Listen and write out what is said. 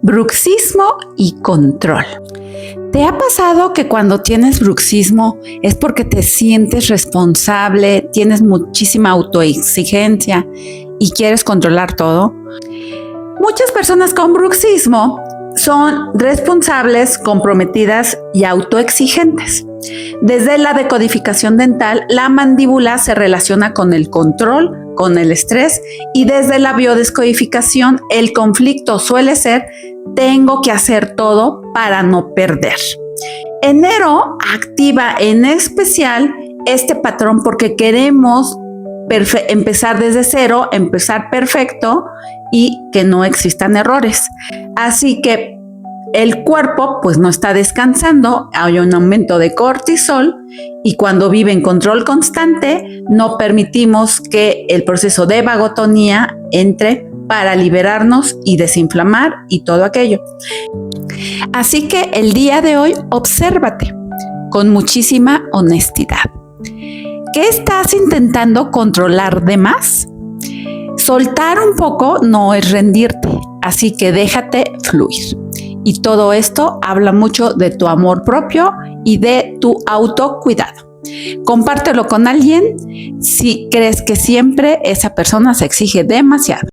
Bruxismo y control. ¿Te ha pasado que cuando tienes bruxismo es porque te sientes responsable, tienes muchísima autoexigencia y quieres controlar todo? Muchas personas con bruxismo son responsables, comprometidas y autoexigentes. Desde la decodificación dental, la mandíbula se relaciona con el control, con el estrés, y desde la biodescodificación el conflicto suele ser: tengo que hacer todo para no perder. Enero activa en especial este patrón porque queremos empezar desde cero, empezar perfecto y que no existan errores. Así que el cuerpo pues no está descansando, hay un aumento de cortisol y cuando vive en control constante no permitimos que el proceso de vagotonía entre para liberarnos y desinflamar y todo aquello. Así que el día de hoy obsérvate con muchísima honestidad. ¿Qué estás intentando controlar de más? Soltar un poco no es rendirte, así que déjate fluir. Y todo esto habla mucho de tu amor propio y de tu autocuidado. Compártelo con alguien si crees que siempre esa persona se exige demasiado.